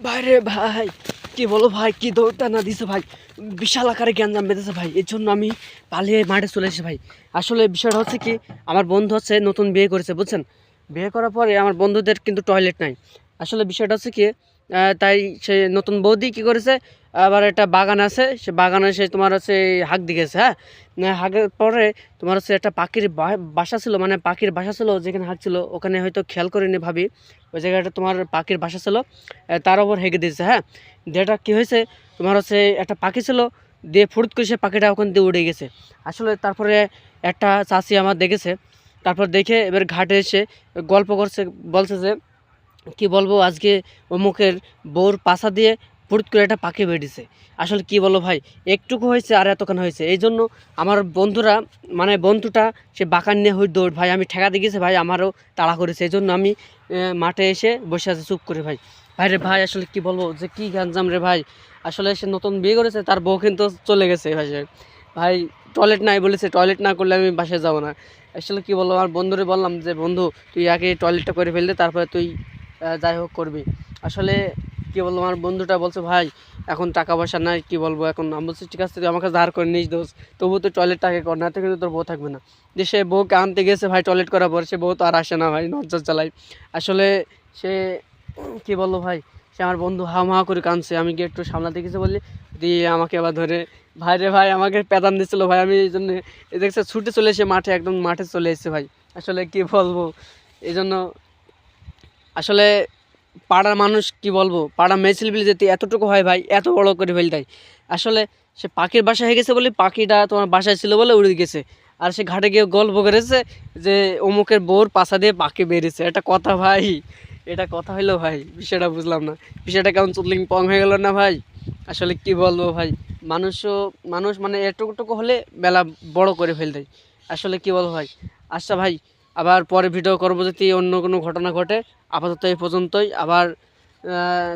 ভাইরে ভাই, কি বলো ভাই, কি দৌড়টা না দিছে ভাই, বিশাল আকারে গ্যাঞ্জাম বেঁধেছে ভাই। এর জন্য আমি পালিয়ে মাঠে চলে এসেছি ভাই। আসলে বিষয়টা হচ্ছে কি, আমার বন্ধু হচ্ছে নতুন বিয়ে করেছে বুঝছেন। বিয়ে করার পরে আমার বন্ধুদের কিন্তু টয়লেট নাই। আসলে বিষয়টা হচ্ছে কি, তাই সে নতুন বৌদি কি করেছে, আবার একটা বাগান আছে, সে বাগানে সে তোমার হচ্ছে হাঁক দিয়ে গেছে। হ্যাঁ, হাঁকের পরে তোমার হচ্ছে একটা পাখির বাসা ছিল, মানে পাখির বাসা ছিল যেখানে হাঁক ছিল, ওখানে হয়তো খেয়াল করিনি ভাবি, ওই জায়গাটা তোমার পাখির বাসা ছিল, তার ওপর হেগে দিয়েছে। হ্যাঁ, যেটা কী হয়েছে, তোমার হচ্ছে একটা পাখি ছিল, দিয়ে ফুরুত করে সে পাখিটা ওখান দিয়ে উড়ে গেছে। আসলে তারপরে একটা চাষি আমার দেখেছে, তারপর দেখে এবার ঘাটে এসে গল্প করছে, বলছে যে কি বলবো, আজকে অমুকের বউর পাছা দিয়ে ফুরুত করে একটা পাখি বেরিয়েছে। আসলে কি বলো ভাই, একটুকু হয়েছে আর এতখানি হয়েছে। এই জন্য আমার বন্ধুরা, মানে বন্ধুটা সে বাঁকান নিয়ে হই দৌড় ভাই, আমি ঠেকা দিয়ে গেছে ভাই, আমারও তাড়া করেছে। এই জন্য আমি মাঠে এসে বসে আছি চুপ করে ভাই। ভাই রে ভাই, আসলে কি বলবো যে কি গ্যাঞ্জাম রে ভাই। আসলে সে নতুন বিয়ে করেছে, তার বউ কিন্তু চলে গেছে ভাই। ভাই টয়লেট নাই বলেছে, টয়লেট না করলে আমি বাসায় যাবো না। আসলে কি বলবো, আমার বন্ধুরে বললাম যে বন্ধু তুই আগে টয়লেটটা করে ফেলতে, তারপরে তুই যাই হোক করবি। আসলে কি বলবো, আমার বন্ধুটা বলছে ভাই এখন টাকা পয়সা নাই, কি বলবো এখন। আমি বলছি ঠিক আছে, তুই আমাকে ধার করে নিস দোষ, তবু তুই টয়লেটটাকে কর, না তো কিন্তু তোর বউ থাকবে না। যে সে বউকে আনতে গেছে ভাই, টয়লেট করার পর সে বউ তো আর আসে না ভাই, নজর চালায়। আসলে সে কি বললো ভাই, সে আমার বন্ধু হাওয়া করে কাঁদছে, আমি গিয়ে একটু সামলাতে গেছি বললি, দিয়ে আমাকে আবার ধরে ভাই রে ভাই আমাকে প্যাদান দিচ্ছিলো ভাই। আমি এই জন্য দেখছে ছুটে চলে এসে মাঠে, একদম মাঠে চলে এসেছে ভাই। আসলে কি বলবো, এই জন্য আসলে পাড়ার মানুষ কি বলবো, পাড়া মেয়েছেলেপিলে যদি এতটুকু হয় ভাই, এত বড় করে ফেল দেয়। আসলে সে পাখির বাসায় হয়ে গেছে বলে, পাখিটা তোমার বাসায় ছিল বলে উড়ে গেছে। আর সে ঘাটে গিয়ে গল্প করেছে যে অমুকের বউর পাছা দিয়ে পাখি বেরিয়েছে। এটা কথা ভাই, এটা কথা হইলো ভাই? বিষয়টা বুঝলাম না, বিষয়টা কেমন চুদলিং পং হয়ে গেল না ভাই। আসলে কি বলবো ভাই, মানুষ মানে এটুকুটুকু হলে বেলা বড় করে ফেল দেয়। আসলে কি বলবো ভাই। আচ্ছা ভাই, আবার পরে ভিডিও করবো যদি অন্য কোনো ঘটনা ঘটে। আপাতত এই পর্যন্তই। আবার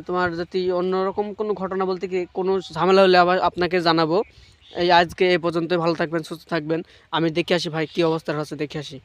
তোমার যদি অন্যরকম কোনো ঘটনা বলতে কি কোনো ঝামেলা হলে আবার আপনাকে জানাবো। এই আজকে এই পর্যন্তই। ভালো থাকবেন, সুস্থ থাকবেন। আমি দেখে আসি ভাই কী অবস্থা আছে, দেখে আসি।